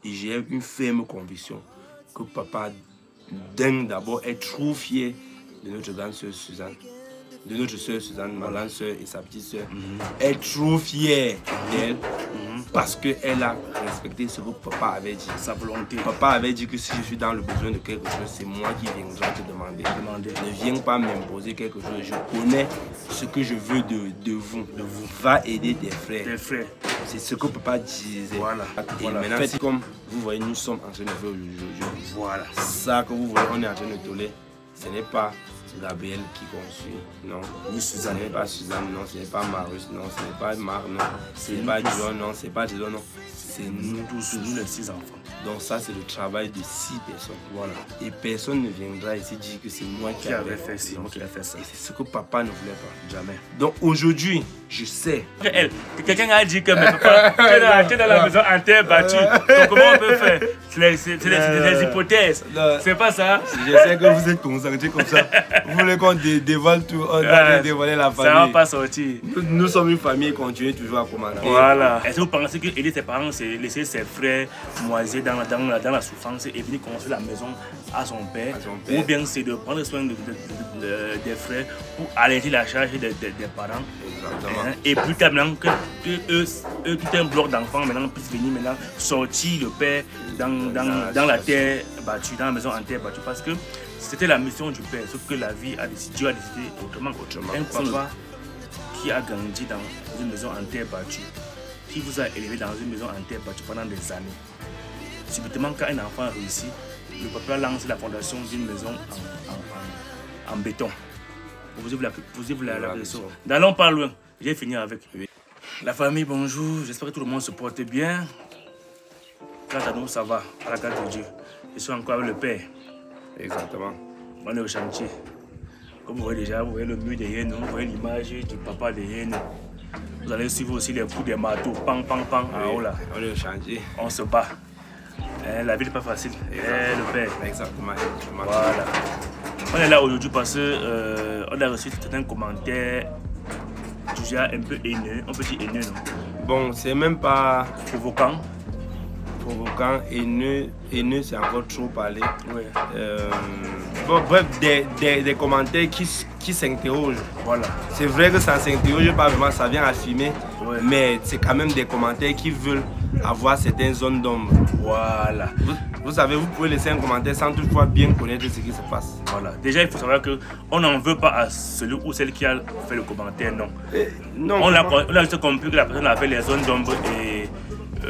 Et j'ai une ferme conviction que papa, d'abord, est trop fier de notre grande soeur Suzanne. De notre soeur Suzanne, ma grande soeur et sa petite soeur, est trop fière d'elle parce qu'elle a respecté ce que papa avait dit. Sa volonté. Papa avait dit que si je suis dans le besoin de quelque chose, c'est moi qui viendrai te demander. Ne viens pas m'imposer quelque chose. Je connais ce que je veux de vous. Va aider tes frères. Tes frères. C'est ce que papa disait. Voilà. Et voilà. maintenant, c'est comme vous voyez, nous sommes en train de faire aujourd'hui. Voilà. Ça que vous voyez, on est en train de toller. Ce n'est pas Gabriel qui construit, non. Ni Suzanne. Ce n'est pas Suzanne, non. Ce n'est pas Marius, non. Ce n'est pas Marc, non. Ce n'est pas John, non. Ce n'est pas John, non. C'est nous tous, nous les 6 enfants. Donc ça, c'est le travail de 6 personnes. Voilà. Et personne ne viendra ici dire que c'est moi qui avais fait ça. C'est moi qui ai fait ça. Et c'est ce que papa ne voulait pas. Jamais. Donc aujourd'hui, je sais. Quelqu'un a dit que mais papa, tu es dans la maison en terre battue. Donc comment on peut faire? C'est des hypothèses. C'est pas ça. Je sais que vous êtes concentrés comme ça. Vous voulez qu'on dévoile tout, on va dévoiler la famille. Ça va pas sortir. Nous sommes une famille et continuez toujours à commander. Voilà. Est-ce que vous pensez que aider ses parents, c'est laisser ses frères moisir dans la souffrance et venir construire la maison à son père, ou bien c'est de prendre soin des frères pour alléger la charge des parents? Exactement. Et plus tard, maintenant que eux, tout un bloc d'enfants maintenant puissent venir maintenant sortir le père dans la terre battue, dans la maison en terre battue, parce que c'était la mission du père, sauf que la vie a décidé, Dieu a décidé autrement. Un papa qui a grandi dans une maison en terre battue, qui vous a élevé dans une maison en terre battue pendant des années. Subitement, quand un enfant réussit, le papa lance la fondation d'une maison en béton. Posez-vous la question. N'allons pas loin. J'ai fini avec. Oui. La famille, bonjour. J'espère que tout le monde se porte bien. Quant à nous, ça va. À la grâce de Dieu. Je suis encore avec le Père. Exactement. On est au chantier. Comme vous voyez déjà, vous voyez le mur derrière nous, vous voyez l'image du papa derrière nous. Vous allez suivre aussi les coups des marteaux. Pang, pang, pang. Oui, oh là. On est au chantier. On se bat. La vie n'est pas facile. Le Père. Exactement. Voilà. On est là aujourd'hui parce qu'on a reçu certains commentaires du genre un peu haineux, on peut dire haineux, non? Bon, c'est même pas provoquant. Provoquant, haineux c'est encore trop parlé. Oui. Bon, bref, des commentaires qui s'interrogent. Voilà. C'est vrai que ça s'interroge pas vraiment, ça vient affirmer, ouais. Mais c'est quand même des commentaires qui veulent avoir certaines zones d'ombre. Voilà. Vous savez, vous pouvez laisser un commentaire sans toutefois bien connaître ce qui se passe. Voilà. Déjà, il faut savoir qu'on n'en veut pas à celui ou celle qui a fait le commentaire, non. Non. On a juste compris que la personne avait les zones d'ombre et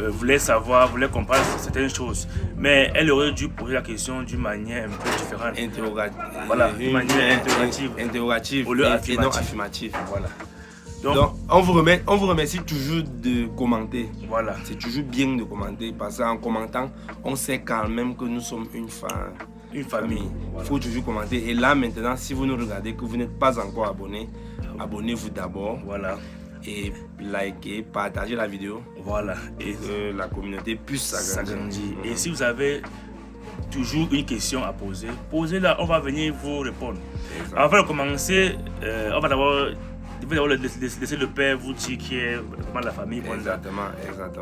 voulait savoir, voulait comprendre certaines choses. Mais elle aurait dû poser la question d'une manière un peu différente. Interrogative. Voilà, d'une manière interrogative. Au lieu et non affirmative. Voilà. Donc on vous remercie toujours de commenter. Voilà. C'est toujours bien de commenter parce qu'en commentant, on sait quand même que nous sommes une famille. Il faut toujours commenter. Et là maintenant, si vous nous regardez que vous n'êtes pas encore abonné, abonnez-vous d'abord. Voilà. Et likez, partagez la vidéo. Voilà. Et que la communauté puisse s'agrandir. Et si vous avez toujours une question à poser, posez-la, on va venir vous répondre. Exactement. Avant de commencer, on va d'abord laisser le père vous dire qui est vraiment la famille. Exactement.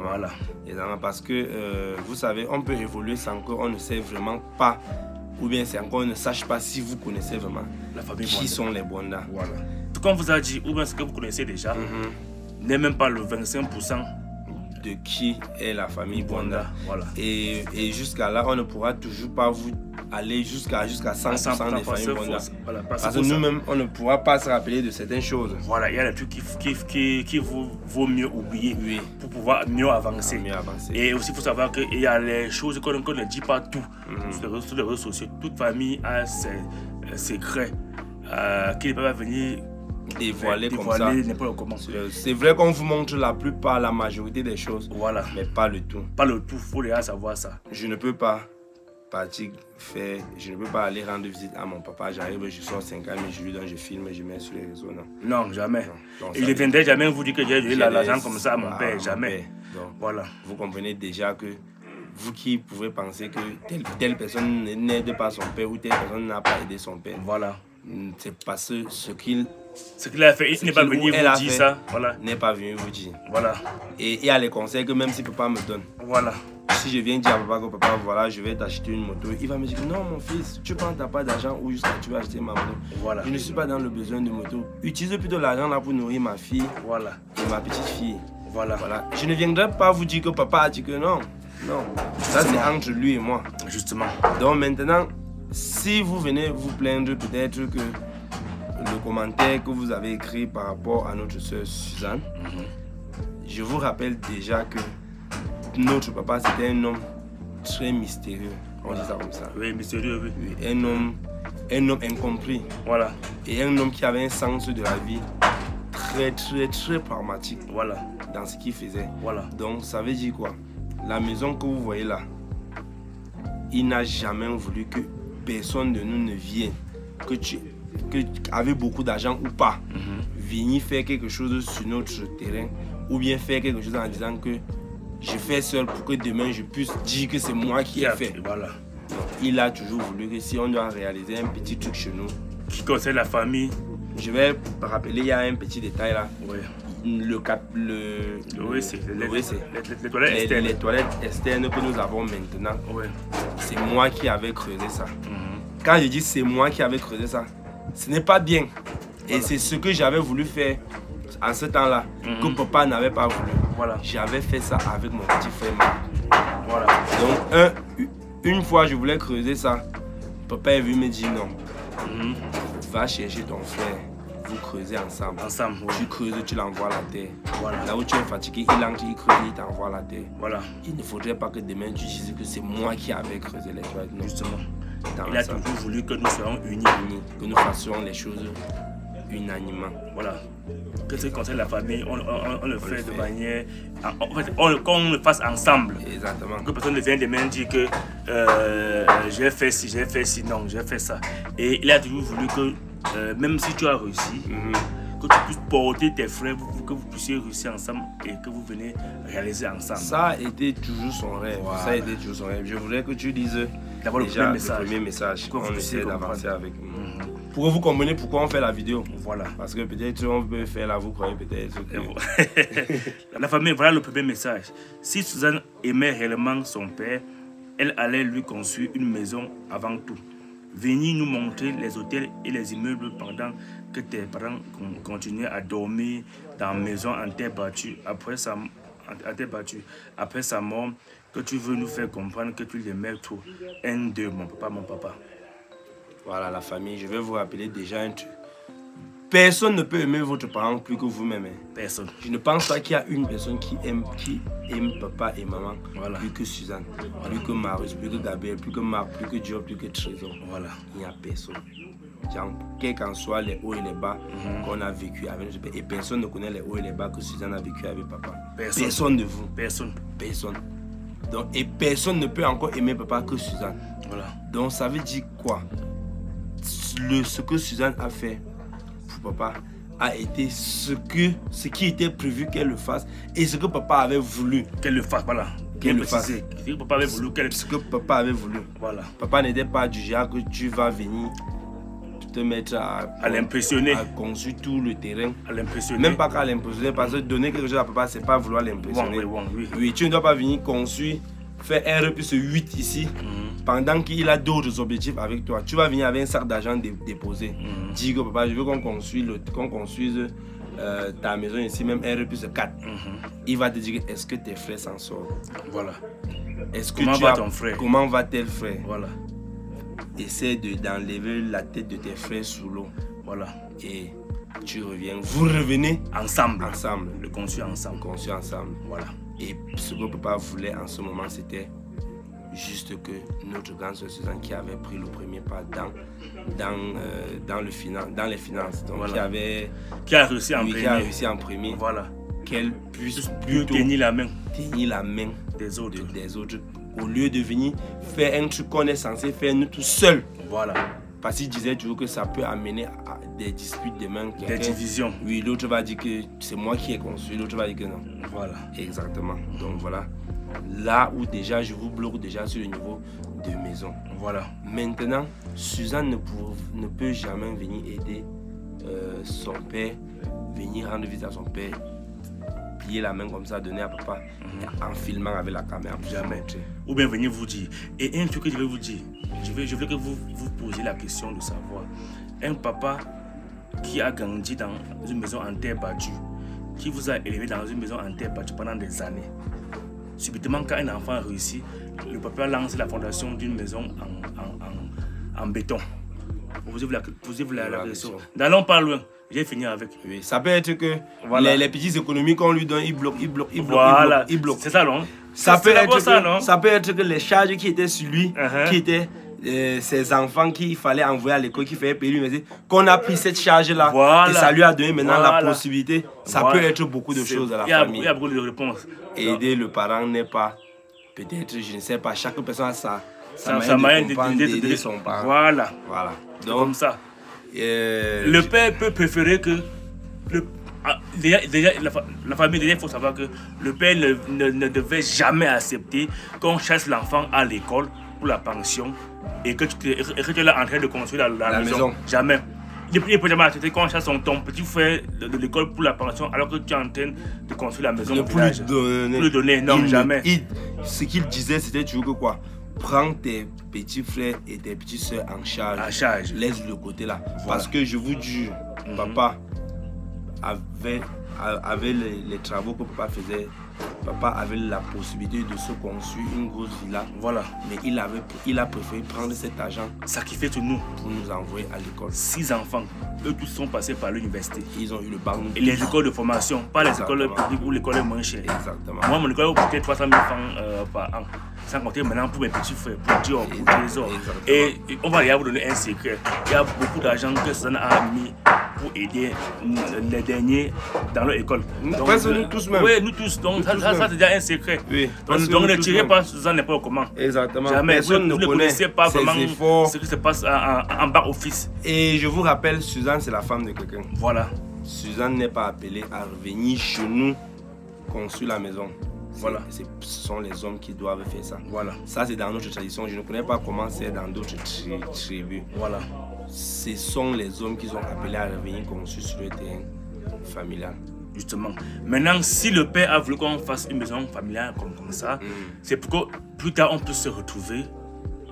Voilà. Exactement, parce que vous savez, on peut évoluer sans qu'on ne sait vraiment pas, ou bien c'est encore on ne sache pas si vous connaissez vraiment la famille qui sont les Bonda. Voilà. Ce qu'on vous a dit, ou bien ce que vous connaissez déjà, n'est même pas le 25% de qui est la famille Bonda. Voilà. Et jusqu'à là, on ne pourra toujours pas vous aller jusqu'à 100% des familles Bonda. Voilà, parce que nous-mêmes, on ne pourra pas se rappeler de certaines choses. Voilà, il y a des trucs qui vaut mieux oublier pour pouvoir mieux avancer. Et aussi, il faut savoir qu'il y a les choses qu'on ne dit pas tout sur les réseaux sociaux. Toute famille a ses secrets qui ne peuvent pas venir dévoiler comme ça. C'est vrai qu'on vous montre la majorité des choses, mais pas le tout. Pas le tout, il faut déjà savoir ça. Je ne peux pas je ne peux pas aller rendre visite à mon papa. J'arrive, je sors 5 ans, je lui donne, je filme, je mets sur les réseaux. Non, jamais. Et il ne viendrait jamais vous dire que j'ai donné l'argent comme ça à mon père, jamais. Donc, voilà. Vous comprenez déjà que vous qui pouvez penser que telle personne n'aide pas son père ou telle personne n'a pas aidé son père. Voilà. C'est parce que ce qu'il Ce qu'il a fait, il n'est pas venu vous dire ça. Voilà. N'est pas venu vous dire. Voilà. Et il y a les conseils que même si papa me donne. Voilà. Si je viens dire à papa que papa, voilà, je vais t'acheter une moto, il va me dire non, mon fils, tu prends t'as pas d'argent ou jusqu'à tu vas acheter ma moto. Voilà. Je ne suis pas dans le besoin de moto. Utilise plutôt l'argent là pour nourrir ma fille. Voilà. Et ma petite fille. Voilà. Voilà. Je ne viendrai pas vous dire que papa a dit que non. Non. Ça, c'est entre lui et moi. Justement. Donc maintenant, si vous venez vous plaindre peut-être que le commentaire que vous avez écrit par rapport à notre soeur Suzanne, je vous rappelle déjà que notre papa, c'était un homme très mystérieux. On dit ça comme ça. Oui, mystérieux, oui. Oui, un homme incompris. Voilà. Et un homme qui avait un sens de la vie très pragmatique. Voilà. Dans ce qu'il faisait. Voilà. Donc ça veut dire quoi? La maison que vous voyez là, il n'a jamais voulu que personne de nous ne vienne, que avec beaucoup d'argent ou pas, venir faire quelque chose sur notre terrain ou bien faire quelque chose en disant que je fais seul pour que demain je puisse dire que c'est moi qui ai fait. Voilà. Donc, il a toujours voulu que si on doit réaliser un petit truc chez nous, qui concerne la famille. Je vais rappeler, il y a un petit détail là. Oui. Le WC, les toilettes externes que nous avons maintenant. Oui. C'est moi qui avais creusé ça. Quand je dis c'est moi qui avais creusé ça, ce n'est pas bien. Et c'est ce que j'avais voulu faire en ce temps-là, que papa n'avait pas voulu. Voilà. J'avais fait ça avec mon petit frère Marc. Voilà. Donc, une fois, je voulais creuser ça. Papa est venu me dire non. Va chercher ton frère. Vous creusez ensemble. Ensemble, oui. Tu creuses, tu l'envoies à la terre. Voilà. Là où tu es fatigué, il entre, il creuse, il t'envoie à la terre. Voilà. Il ne faudrait pas que demain tu dises que c'est moi qui avais creusé les toilettes. Non. Justement. Il a toujours voulu que nous soyons unis. Que nous fassions les choses unanimement. Voilà. Que ce qui concerne la famille, on le fait de manière. En fait, qu'on le fasse ensemble. Exactement. Que personne ne vienne demain dire que j'ai fait ci, j'ai fait ci, non, j'ai fait ça. Et il a toujours voulu que, même si tu as réussi, que tu puisses porter tes frères, que vous puissiez réussir ensemble et que vous venez réaliser ensemble. Ça a été toujours son rêve. Voilà. Ça a été toujours son rêve. Je voudrais que tu dises d'abord le premier message. Qu'on essaie d'avancer avec nous. Pour que vous compreniez pourquoi on fait la vidéo. Voilà. Parce que peut-être on peut faire là, vous croyez peut-être que... La famille, voilà le premier message. Si Suzanne aimait réellement son père, elle allait lui construire une maison avant tout. Venir nous montrer les hôtels et les immeubles pendant que tes parents continuaient à dormir dans la maison en terre battue après sa mort, que tu veux nous faire comprendre que tu l'aimais trop. Un, deux, mon papa. Voilà la famille, je vais vous rappeler déjà un truc. Personne ne peut aimer votre parent plus que vous-même. Personne. Je ne pense pas qu'il y a une personne qui aime papa et maman plus que Suzanne, plus que Marius, plus que Gabriel, plus que Marc, plus que Diop, plus que Trésor. Voilà. Il n'y a personne. Quels qu'en soient les hauts et les bas qu'on a vécu avec nous. Et personne ne connaît les hauts et les bas que Suzanne a vécu avec papa. Personne de vous. Personne. Donc, et personne ne peut encore aimer papa que Suzanne. Voilà. Donc ça veut dire quoi? Ce que Suzanne a fait pour papa a été ce qui était prévu qu'elle le fasse et ce que papa avait voulu qu'elle le fasse. Voilà. Qu'elle le fasse. Ce que papa avait voulu qu'elle... Ce que papa avait voulu. Voilà. Papa n'était pas du genre que tu vas venir te mettre à l'impressionner, à construire tout le terrain, à l'impressionner, même pas qu'à l'impressionner, parce que donner quelque chose à papa, c'est pas vouloir l'impressionner. Oui, tu ne dois pas venir construire, faire R plus 8 ici, pendant qu'il a d'autres objectifs avec toi. Tu vas venir avec un sac d'argent déposé. Dis que papa, je veux qu'on construise ta maison ici, même R plus 4. Il va te dire, est-ce que tes frères s'en sortent? Voilà. Est-ce que comment va ton frère? Comment va tel frère? Voilà. Essaie d'enlever la tête de tes frères sous l'eau. Voilà. Et tu reviens. Vous revenez ensemble. Ensemble. Le construire ensemble. Construire ensemble. Voilà. Et ce que papa voulait en ce moment, c'était juste que notre grande soeur Suzanne, qui avait pris le premier pas dans les finances, donc qui a réussi en premier, voilà, qu'elle puisse plutôt tenir la main des autres. Au lieu de venir faire un truc qu'on est censé faire nous tout seuls. Voilà. Parce qu'il disait toujours que ça peut amener à des disputes demain. Des divisions. Oui, l'autre va dire que c'est moi qui ai construit, l'autre va dire que non. Voilà. Exactement. Donc voilà. Là où déjà je vous bloque déjà sur le niveau de maison. Voilà. Maintenant, Suzanne ne peut jamais venir aider son père, venir rendre visite à son père, plier la main comme ça, donner à papa, en filmant avec la caméra. Jamais. Ou bien venir vous dire. Et un truc que je vais vous dire, je veux que vous vous posiez la question de savoir. Un papa qui a grandi dans une maison en terre battue, qui vous a élevé dans une maison en terre battue pendant des années. Subitement, quand un enfant réussit, le papa lance la fondation d'une maison en béton. Posez-vous la question. N'allons pas loin. J'ai fini avec. Oui, ça peut être que voilà. les petites économies qu'on lui donne, il bloque. Voilà. C'est ça, non? Ça peut être que les charges qui étaient sur lui, qui étaient ses enfants qu'il fallait envoyer à l'école, qu'il fallait payer lui, qu'on a pris cette charge-là et ça lui a donné maintenant la possibilité. Ça peut être beaucoup de choses à la famille. Il y a beaucoup de réponses. Aider le parent n'est pas, peut-être, je ne sais pas, chaque personne a sa manière d'aider son parent. Voilà. Donc, comme ça. Le père peut préférer que... Déjà, la famille, il faut savoir que le père ne devait jamais accepter qu'on chasse l'enfant à l'école pour la pension et que tu es là en train de construire la maison. Jamais. Il ne peut jamais accepter qu'on chasse ton petit frère de l'école pour la pension alors que tu es en train de construire la maison. Pour lui donner. Non, jamais. Ce qu'il disait, c'était toujours que quoi? Prends tes petits frères et tes petites soeurs en charge. Laisse le côté là. Voilà. Parce que je vous jure, papa avait les travaux que papa faisait. Papa avait la possibilité de se construire une grosse villa. Voilà. Mais il a préféré prendre cet argent. Sacrifier tout nous. Pour nous envoyer à l'école. 6 enfants. Eux tous sont passés par l'université. Ils ont eu le bac. Et les écoles de formation. Pas les écoles publiques où l'école est moins chère. Exactement. Moi, mon école coûtait 300 000 francs par an. Sans compter maintenant pour mes petits frères, pour Dior, pour Trésor. Et on va vous donner un secret. Il y a beaucoup d'argent que Suzanne a mis pour aider les derniers dans leur école. Donc, nous tous même. Oui, nous tous. Donc ça c'est déjà un secret. Oui, donc ne tirez pas Suzanne n'importe comment. Exactement. Jamais. Personne vous ne connaissez pas vraiment efforts. ce qui se passe en bas office. Et je vous rappelle, Suzanne c'est la femme de quelqu'un. Voilà. Suzanne n'est pas appelée à revenir chez nous construire la maison. Voilà. Ce sont les hommes qui doivent faire ça. Voilà. Ça, c'est dans notre tradition. Je ne connais pas comment c'est dans d'autres tribus. Voilà. Ce sont les hommes qui sont appelés à revenir construire sur le terrain familial. Justement. Maintenant, si le père a voulu qu'on fasse une maison familiale comme ça, c'est pour que plus tard on puisse se retrouver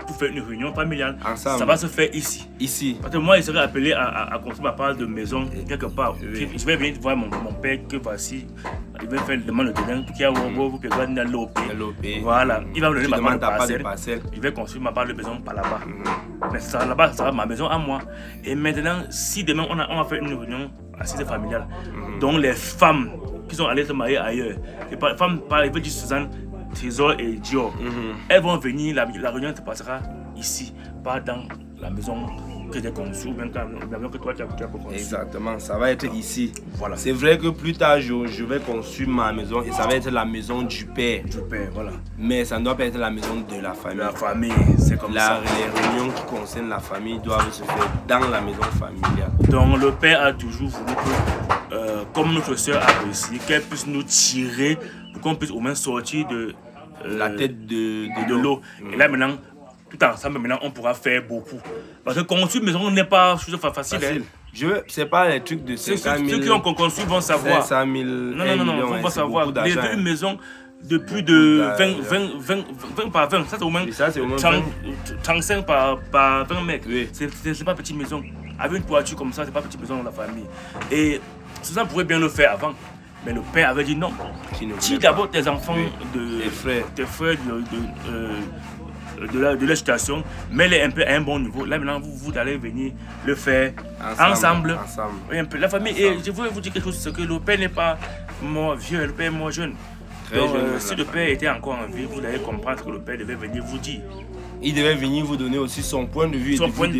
pour faire une réunion familiale. Ensemble. Ça va se faire ici. Parce que moi, il serait appelé à construire ma part de maison quelque part. Oui. Je vais venir voir mon père que voici. Il va faire le demande de terrain pour qu'il y ait un l'OP. Voilà. Il va me donner ma part de parcelle. Je vais construire ma part de maison par là-bas. Mais ça, là-bas, ça va ma maison à moi. Et maintenant, si demain on va faire une réunion assise familiale, dont les femmes qui sont allées se marier ailleurs, les femmes, par exemple, du Suzanne, Trésor et Dior, elles vont venir, la réunion se passera ici, pas dans la maison que j'ai conçue, même la maison que toi tu as conçue. Exactement, ça va être ici. Voilà. C'est vrai que plus tard, je vais construire ma maison et ça va être la maison du père. Du père, voilà. Mais ça ne doit pas être la maison de la famille. La famille, c'est comme ça. Les réunions qui concernent la famille doivent se faire dans la maison familiale. Donc le père a toujours voulu que, comme notre soeur a réussi, qu'elle puisse nous tirer pour qu'on puisse au moins sortir de la tête de l'eau. Et là maintenant, tout ensemble, maintenant on pourra faire beaucoup. Parce que construire une maison n'est pas chose facile. C'est pas les trucs de 500 000. Ceux qui ont construit vont savoir. 500 000. Non, vont savoir. Une maison de plus de 20 par 20, ça c'est au moins 35 par 20 mètres. Oui. C'est pas petite maison. Avec une toiture comme ça, c'est pas petite maison dans la famille. Et ça pourrait bien le faire avant. Mais le père avait dit non. Tire d'abord tes enfants, tes frères de la situation, mets-les un peu à un bon niveau. Là maintenant, vous allez venir le faire ensemble. Oui, un peu. La famille, et je voulais vous dire quelque chose, c'est que le père n'est pas mort vieux, le père est mort jeune. Donc, si le père était encore en vie, vous allez comprendre que le père devait venir vous dire. Il devait venir vous donner aussi son point de vue. Son point de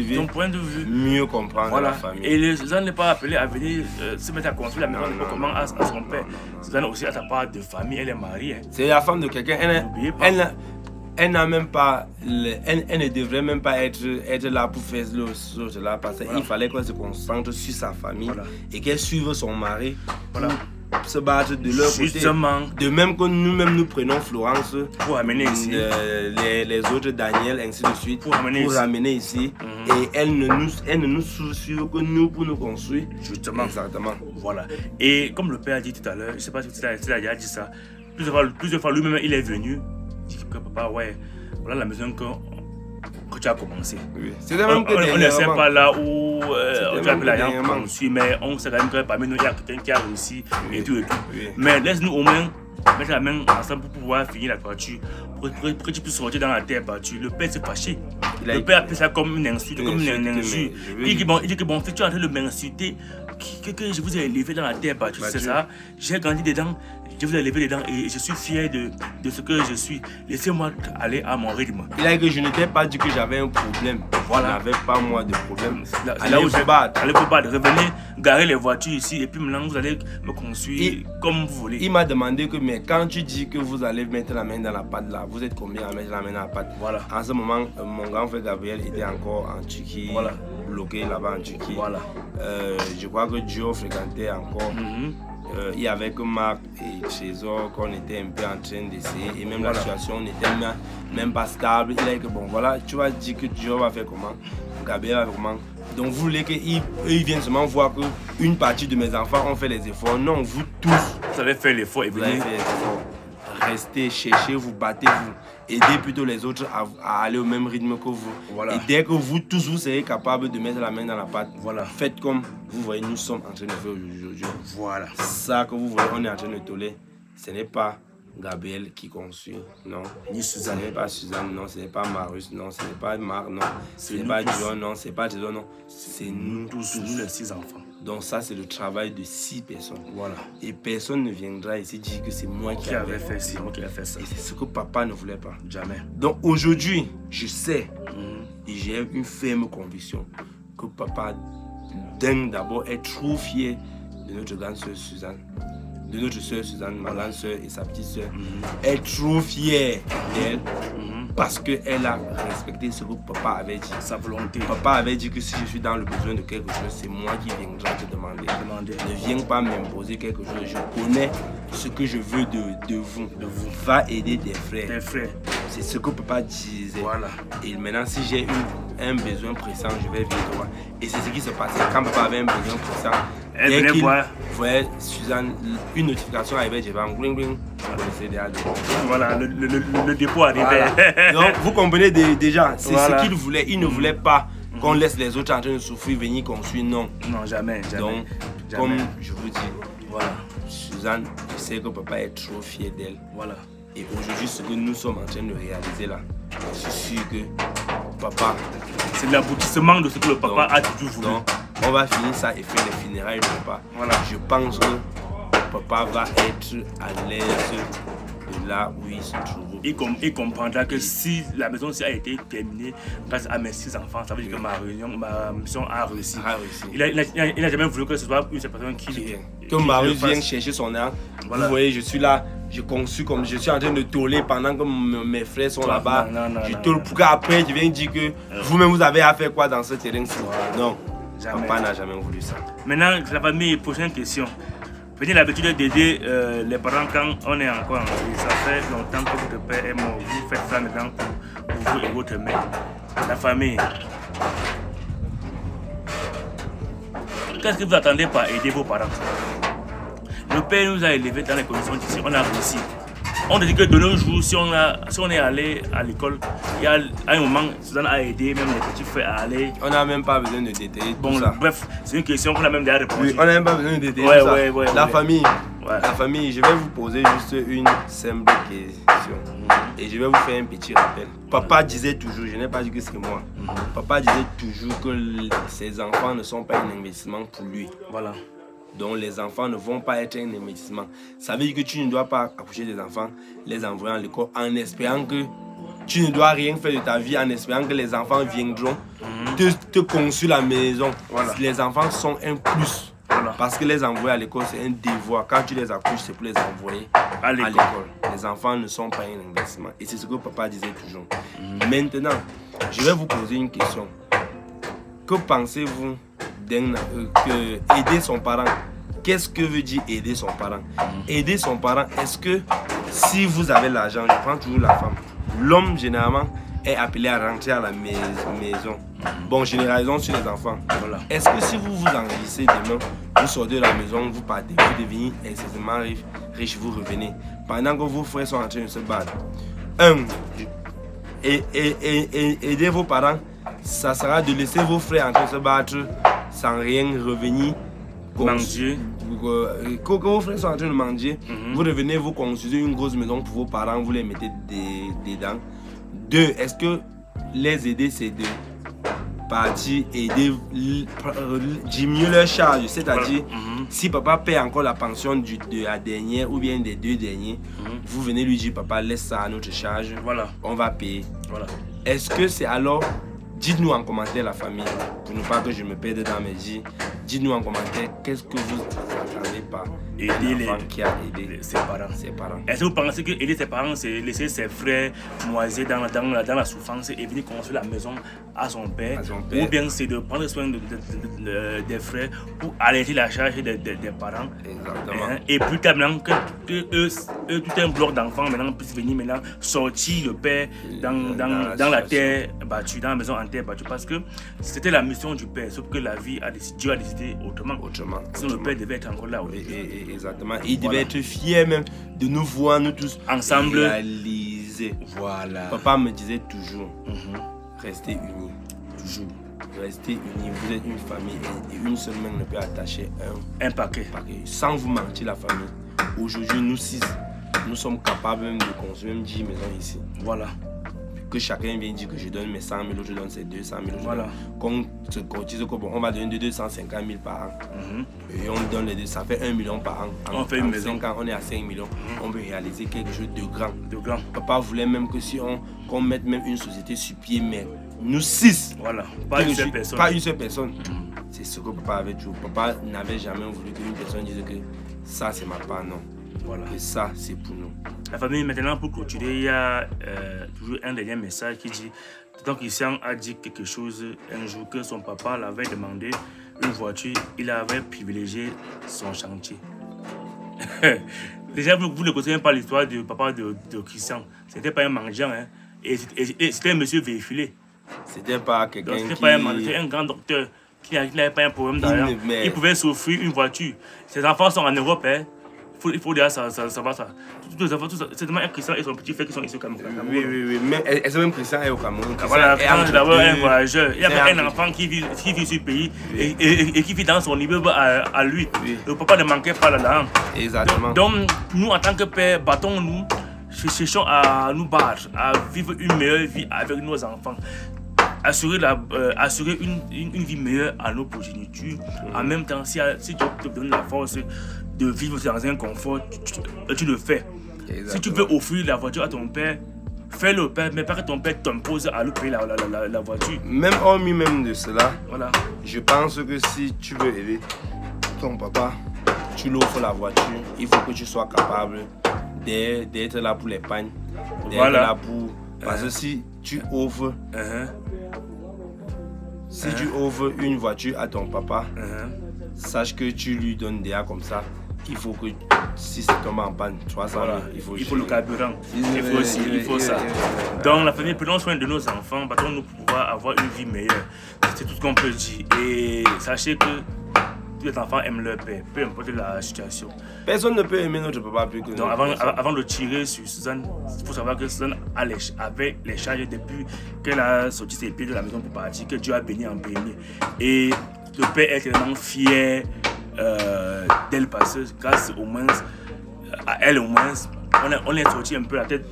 vue. Mieux comprendre la famille. Et les gens n'est pas appelés à venir se mettre à construire la maison comment à son père. Suzanne aussi à sa part de famille, elle est mariée. C'est la femme de quelqu'un. Elle n'a même pas, elle ne devrait même pas être là pour faire cela parce qu'il fallait qu'elle se concentre sur sa famille et qu'elle suive son mari se battre de leur Justement. côté. De même que nous-mêmes nous prenons Florence pour amener ici, les autres Daniel, ainsi de suite, pour ramener ici. Et elle ne nous soucie que nous pour nous construire. Justement. Exactement. Voilà. Et comme le père a dit tout à l'heure, je ne sais pas si tu as déjà dit ça, plusieurs fois lui-même il est venu, il dit que papa, ouais, voilà la maison que tu as commencé. Oui. On ne sait pas là où tu as pu la construire, mais on sait quand même que parmi nous, il y a quelqu'un qui a réussi et tout et tout. Oui. Mais laisse-nous au moins mettre la main ensemble pour pouvoir finir la toiture, pour que tu puisses sortir dans la terre battue. Le père s'est fâché. Le père a pris ça comme une insulte, comme une injure. Il dit que bon, fils, tu es en train de m'insulter, que je vous ai élevé dans la terre battue, c'est ça. J'ai grandi dedans, je vous ai élevé dedans et je suis fier de ce que je suis. Laissez-moi aller à mon rythme. Il a dit que je n'étais pas dit que j'avais un problème. Voilà. Je n'avais pas moi de problème. Allez vous battre. Allez vous battre. Revenez garer les voitures ici et puis maintenant vous allez me construire comme vous voulez. Il m'a demandé que, mais quand tu dis que vous allez mettre la main dans la pâte là, vous êtes combien à mettre la main dans la pâte? Voilà. En ce moment, mon grand frère Gabriel était encore en Turquie, voilà, bloqué là-bas en Turquie. Voilà. Je crois que Joe fréquentait encore. Il y avait que Marc et Trésor qu'on était un peu en train d'essayer. Et même la situation n'était même pas stable. Il a dit que bon, voilà, tu vas dire que Joe va faire comment, Gabriel va faire comment. Donc vous voulez qu'ils viennent seulement voir qu'une partie de mes enfants ont fait les efforts. Non, vous tous. Vous avez fait l'effort et vous avez fait les efforts. Restez, cherchez, vous battez, vous aidez plutôt les autres à aller au même rythme que vous. Voilà. Et dès que vous tous vous serez capables de mettre la main dans la pâte, voilà, faites comme vous voyez, nous sommes en train de faire aujourd'hui. Voilà. Ça que vous voyez, on est en train de toller, ce n'est pas Gabriel qui construit, non. Ni Suzanne. Ce n'est pas Suzanne, non. Ce n'est pas Marius, non. Ce n'est pas Marc, non. Ce n'est pas John, non. Ce n'est pas Jason, non. C'est nous tous, nous les 6 enfants. Donc ça, c'est le travail de 6 personnes. Voilà. Et personne ne viendra ici dire que c'est moi qui avais fait ça. Et c'est ce que papa ne voulait pas. Jamais. Donc aujourd'hui, je sais et j'ai une ferme conviction que papa dingue d'abord est trop fier de notre grande soeur Suzanne. De notre soeur Suzanne, ma grande soeur et sa petite soeur, est trop fière d'elle parce qu'elle a respecté ce que papa avait dit. Sa volonté. Papa avait dit que si je suis dans le besoin de quelque chose, c'est moi qui viendrai te demander. Ne viens pas m'imposer quelque chose. Je connais ce que je veux de vous. Va aider tes frères. Tes frères. C'est ce que papa disait. Voilà. Et maintenant, si j'ai un besoin pressant, je vais venir te voir. Et c'est ce qui se passait. Quand papa avait un besoin pressant, dès qu'il voyait Suzanne, une notification arrivait, je vais en gling gling. Voilà, le dépôt arrivait. Voilà. Donc, vous comprenez déjà, c'est ce qu'il voulait. Il ne voulait pas qu'on laisse les autres en train de souffrir, venir construire. Non. Non, jamais. Donc, comme je vous dis, voilà, Suzanne, je sais que papa est trop fier d'elle. Voilà. Et aujourd'hui, ce que nous sommes en train de réaliser là, je suis sûr que papa... C'est l'aboutissement de ce que le papa a toujours voulu. Donc, on va finir ça et faire les funérailles de papa. Voilà. Je pense que papa va être à l'aise de là où il se trouve. Il comprendra que si la maison a été terminée grâce à mes 6 enfants, ça veut dire que ma mission a réussi. Il n'a jamais voulu que ce soit une personne qui vient. Que Marius vienne chercher son âme. Voilà. Vous voyez, je suis là, je conçus comme je suis en train de toller pendant que mes frères sont là-bas. Je tolle pour qu'après je viens dire que vous-même vous avez à faire quoi dans ce terrain-ci. Non, papa n'a jamais voulu ça. Maintenant, la famille, prochaine question. Prenez l'habitude d'aider les parents quand on est encore en vie. Ça fait longtemps que votre père est mort. Vous faites ça maintenant pour vous et votre mère. La famille. Qu'est-ce que vous attendez par aider vos parents? Le père nous a élevés dans les conditions d'ici. On a réussi. On dit que de nos jours, si on est allé à l'école, il y a un moment, Suzanne a aidé même les petits frères à aller. On n'a même pas besoin de détailler tout ça. Bref, c'est une question qu'on a même déjà répondu. Oui, on n'a même pas besoin de détailler tout ça. La famille, la famille, je vais vous poser juste une simple question. Et je vais vous faire un petit rappel. Papa disait toujours, je n'ai pas dit que c'est moi. Papa disait toujours que ses enfants ne sont pas un investissement pour lui. Voilà. Donc les enfants ne vont pas être un investissement. Ça veut dire que tu ne dois pas accoucher des enfants, les envoyer à l'école en espérant que tu ne dois rien faire de ta vie, en espérant que les enfants viendront te construire la maison. Voilà. Les enfants sont un plus. Voilà. Parce que les envoyer à l'école, c'est un devoir. Quand tu les accouches, c'est pour les envoyer à l'école. Les enfants ne sont pas un investissement. Et c'est ce que papa disait toujours. Maintenant, je vais vous poser une question. Que pensez-vous que aider son parent qu'est-ce que veut dire aider son parent? Aider son parent, est-ce que si vous avez l'argent, je prends toujours la femme, l'homme généralement est appelé à rentrer à la maison. Bon, généralisons sur les enfants. Voilà. Est-ce que si vous vous enrichissez demain, vous sortez de la maison, vous partez, vous devenez excessivement riche, vous revenez, pendant que vos frères sont en train de se battre? Aider vos parents, ça sera de laisser vos frères en train de se battre sans rien revenir. Manger. Que vos frères sont en train de manger, vous revenez, vous construisez une grosse maison pour vos parents, vous les mettez dedans. 2. Est-ce que les aider, c'est de partir aider, diminuer leur charge? C'est-à-dire, si papa paie encore la pension de la dernière ou bien des 2 derniers, vous venez lui dire, papa, laisse ça à notre charge, voilà. On va payer. Voilà. Est-ce que c'est alors, dites-nous en commentaire la famille, pour ne pas que je me perde dans mes dits, dites-nous en commentaire, qu'est-ce que vous entendez par aider qui a aidé ses parents. Est-ce que vous pensez que aider ses parents, c'est laisser ses frères moisir dans la souffrance et venir construire la maison à son père, ou bien c'est de prendre soin des frères pour alléger la charge des parents? Exactement. Et plus tard, maintenant que eux, tout un bloc d'enfants maintenant puissent venir maintenant sortir le père dans la terre battue, dans la maison en terre battue, parce que c'était la mission du père, sauf que la vie Dieu a décidé autrement. Sinon le père devait être encore là. Exactement. Il devait être fier même de nous voir, nous tous ensemble réaliser. Voilà. Papa me disait toujours, restez unis. Toujours. Restez unis. Vous êtes une famille et une seule main ne peut attacher un paquet. Sans vous mentir, la famille. Aujourd'hui, nous 6, nous sommes capables même de construire même 10 maisons ici. Voilà. Que chacun vient dire que je donne mes 100 000, je donne ses 200 000. Voilà. Qu'on se cotise, on va donner 250 000 par an. Et on donne les deux, ça fait 1 million par an. On fait une maison. 5 ans, on est à 5 millions. On veut réaliser quelque chose de grand. Papa voulait même que si qu'on mette même une société sur pied, mais nous 6. Voilà. Pas une seule personne. Pas une seule personne. C'est ce que papa avait toujours. Papa n'avait jamais voulu qu'une personne dise que ça c'est ma part, non. Voilà. Et ça c'est pour nous. La famille, maintenant pour clôturer, il y a toujours un dernier message qui dit, tant Christian a dit quelque chose un jour que son papa l'avait demandé une voiture, il avait privilégié son chantier. Déjà, vous ne connaissez même pas l'histoire du papa de Christian. C'était pas un mendiant, hein. Et c'était un monsieur véhiculé. C'était pas quelqu'un qui... C'était pas un mendiant, c'était un grand docteur qui n'avait pas un problème d'argent. Il pouvait s'offrir une voiture. Ses enfants sont en Europe, hein. Il faut déjà ça va ça. Tous les enfants, c'est tellement un Christian et son petit frère qui sont ici au Cameroun. Oui. Mais est-ce même Christian est au Cameroun? Voilà, d'abord un voyageur. Il y avait un enfant qui vit sur le pays et qui vit dans son immeuble à lui. Le papa ne manquait pas là-dedans. Exactement. Donc, nous, en tant que père, battons-nous, cherchons à nous battre, à vivre une meilleure vie avec nos enfants. Assurer une vie meilleure à nos progénitures. En même temps, si Dieu te donne la force de vivre dans un confort, tu le fais. Exactement. Si tu veux offrir la voiture à ton père, fais-le, mais pas que ton père t'impose à lui payer la voiture. Même hormis même de cela, voilà. Je pense que si tu veux aider ton papa, tu l'offres la voiture, il faut que tu sois capable d'être là pour les pagnes, d'être là pour... Parce que si tu offres... Si tu offres une voiture à ton papa, sache que tu lui donnes déjà comme ça. Il faut que, si ça tombe en panne, 300 000, il faut le carburant. Il faut ça. Donc la famille, prenons soin de nos enfants, battons-nous pour pouvoir avoir une vie meilleure. C'est tout ce qu'on peut dire. Et sachez que tous les enfants aiment leur père, peu importe la situation. Personne ne peut aimer notre papa plus que nous. Donc avant de tirer sur Suzanne, il faut savoir que Suzanne avait les charges depuis qu'elle a sorti ses pieds de la maison pour partir, que Dieu a béni en premier. Et le père est tellement fier d'elle parce que grâce au moins à elle, au moins on est sorti un peu la tête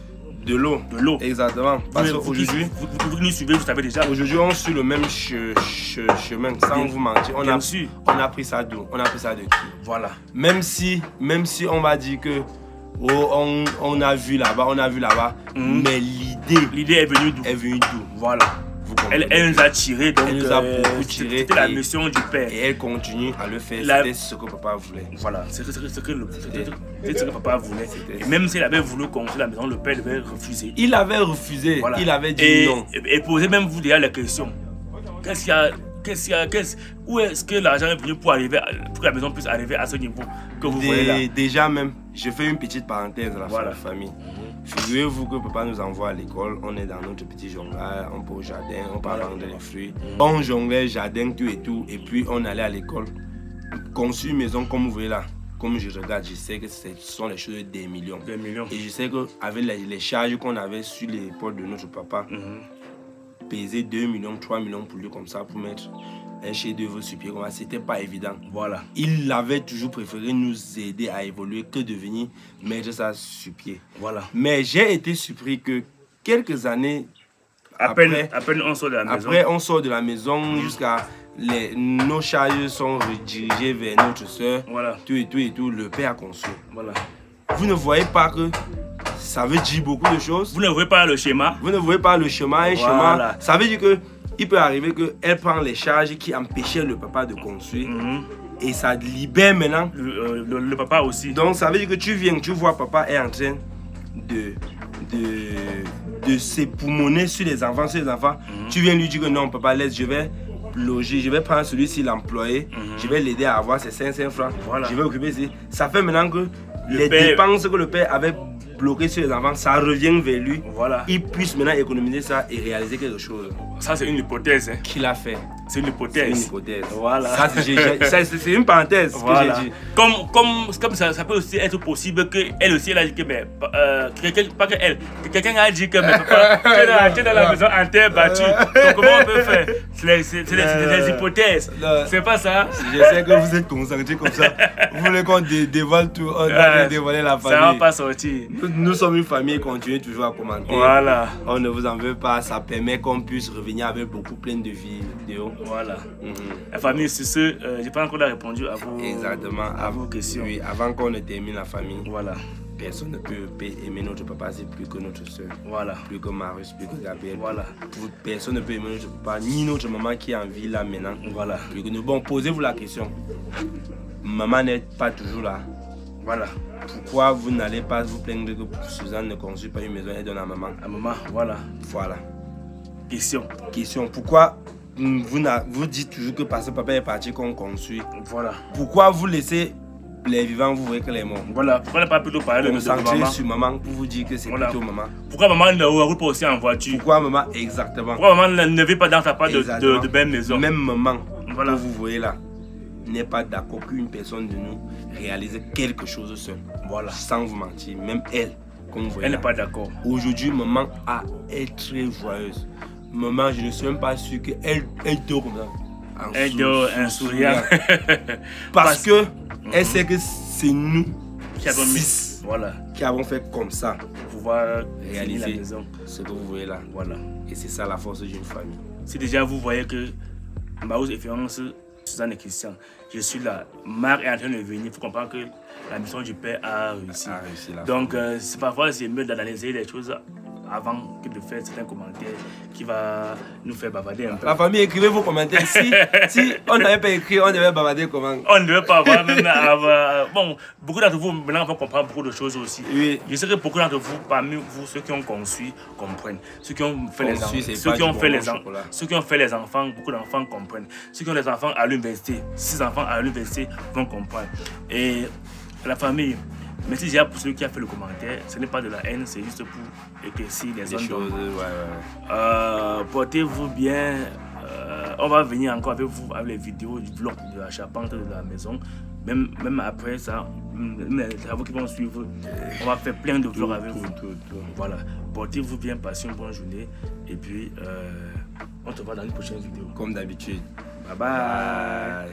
de l'eau. Exactement. Parce qu'aujourd'hui, vous nous suivez, vous savez déjà. Aujourd'hui, on suit le même chemin, sans vous mentir. On a pris ça d'où? On a pris ça de qui? Voilà. Même si on va dire que on a vu là-bas, mais l'idée est venue d'où? Voilà. Elle nous a tiré, donc elle nous a beaucoup tiré. C'était la mission du père. Et elle continue à le faire. C'était ce que papa voulait. Voilà, c'est ce que papa voulait. Et même s'il avait voulu construire la maison, le père devait refuser. Il avait refusé. Voilà. Il avait dit non. Et posez même vous déjà la question. Qu'est-ce qu'il y a où est-ce que l'argent est venu pour arriver, pour que la maison puisse arriver à ce niveau que vous voyez là? Déjà même, je fais une petite parenthèse à la famille. Figurez-vous que papa nous envoie à l'école, on est dans notre petit jonglage, on peut au jardin, on part vendre les fruits. On jonglait, jardin, tout, et puis on allait à l'école. Conçu une maison comme vous voyez là, comme je regarde, je sais que ce sont les choses des millions. Des millions. Et je sais qu'avec les charges qu'on avait sur l'épaule de notre papa, peser 2 millions, 3 millions pour lui comme ça, pour mettre un chef-d'œuvre sur pied, c'était pas évident. Voilà. Il avait toujours préféré nous aider à évoluer que de venir mettre ça sur pied. Voilà. Mais j'ai été surpris que quelques années à peine on sort de la maison. Après, on sort de la maison jusqu'à nos charges sont redirigées vers notre soeur. Voilà. Tout et tout, le père a conçu. Voilà. Vous ne voyez pas que ça veut dire beaucoup de choses. Vous ne voyez pas le schéma. Vous ne voyez pas le schéma. Un voilà. schéma, ça veut dire que il peut arriver qu'elle prend les charges qui empêchaient le papa de construire. Et ça libère maintenant le papa aussi. Donc ça veut dire que tu viens, tu vois papa est en train de s'époumoner sur les enfants, Tu viens lui dire que non papa, laisse, je vais loger, je vais prendre celui-ci l'employé, je vais l'aider à avoir ses 500 francs, je vais occuper ça. Ça fait maintenant que les dépenses que le père avait bloquées sur les enfants, ça revient vers lui. Voilà. Il puisse maintenant économiser ça et réaliser quelque chose. Ça c'est une hypothèse. Qu'il a fait. C'est une hypothèse. C'est une hypothèse. Voilà. C'est une parenthèse voilà. que j'ai dit. Comme ça peut aussi être possible qu'elle aussi elle a dit que pas que elle, quelqu'un a dit que papa, tu es dans la maison en terre battue. Donc comment on peut faire? C'est des hypothèses. C'est pas ça. Je sais que vous êtes concentrés comme ça. Vous voulez qu'on dévoile tout, on va dévoiler la famille. Ça va pas sortir. Nous sommes une famille, continuez toujours à commenter. Voilà. On ne vous en veut pas, ça permet qu'on puisse revenir avec beaucoup plein de vidéos. Voilà. La famille, c'est ce, j'ai pas encore répondu à vos, exactement, à vos questions. Oui, avant qu'on ne termine la famille. Voilà. Personne ne peut aimer notre papa, c'est plus que notre soeur. Voilà. Plus que Marius, plus que Gabriel. Voilà. Personne ne peut aimer notre papa, ni notre maman qui est en vie là maintenant. Voilà. Plus que nous. Bon, posez-vous la question. Maman n'est pas toujours là. Voilà. Pourquoi vous n'allez pas vous plaindre que Suzanne ne construit pas une maison et donne à maman? À maman, voilà. Voilà. Question. Pourquoi vous dites toujours que parce que papa est parti qu'on construit? Voilà. Pourquoi vous laissez les vivants, vous voyez que les morts? Voilà. Pourquoi ne pas plutôt parler de maman? Sur maman pour vous dire que c'est plutôt maman. Pourquoi maman ne roule pas aussi en voiture? Pourquoi maman? Exactement. Pourquoi maman ne vit pas dans sa part de belle maison? Même maman, voilà. que vous voyez là, n'est pas d'accord qu'une personne de nous réalise quelque chose seule. Voilà. Sans vous mentir. Même elle, comme vous voyez. Elle n'est pas d'accord. Aujourd'hui, maman est très joyeuse. Maman, je ne suis même pas sûr qu'elle dort comme ça. Elle dort un sourire. Parce que elle sait que c'est nous qui avons mis. Voilà. Qui avons fait comme ça pour pouvoir réaliser la maison. Ce que vous voyez là. Voilà. Et c'est ça la force d'une famille. Si déjà vous voyez que Marius influence Suzanne et Christian, je suis là. Marc est en train de venir. Il faut comprendre que la mission du père a réussi. Donc, parfois, c'est mieux d'analyser les choses avant que de faire certains commentaires qui va nous faire bavarder un peu. La famille, écrivez vos commentaires. Si on n'avait pas écrit, on devait bavarder comment? On ne devait pas avoir même bon, beaucoup d'entre vous maintenant vont comprendre beaucoup de choses aussi. Oui. Je sais que beaucoup d'entre vous, parmi vous, ceux qui ont conçu, comprennent. Ceux qui ont fait les enfants, ceux qui ont fait les enfants, beaucoup d'enfants comprennent. Ceux qui ont les enfants à l'université, 6 enfants à l'université vont comprendre. Et la famille, merci déjà pour celui qui a fait le commentaire. Ce n'est pas de la haine, c'est juste pour éclaircir les choses. Portez-vous bien. On va venir encore avec vous avec les vidéos du vlog de la charpente de la maison. Même après ça, même les travaux qui vont suivre, on va faire plein de vlogs avec vous. Voilà. Portez-vous bien, passez une bonne journée. Et puis, on se voit dans une prochaine vidéo. Comme d'habitude. Bye bye.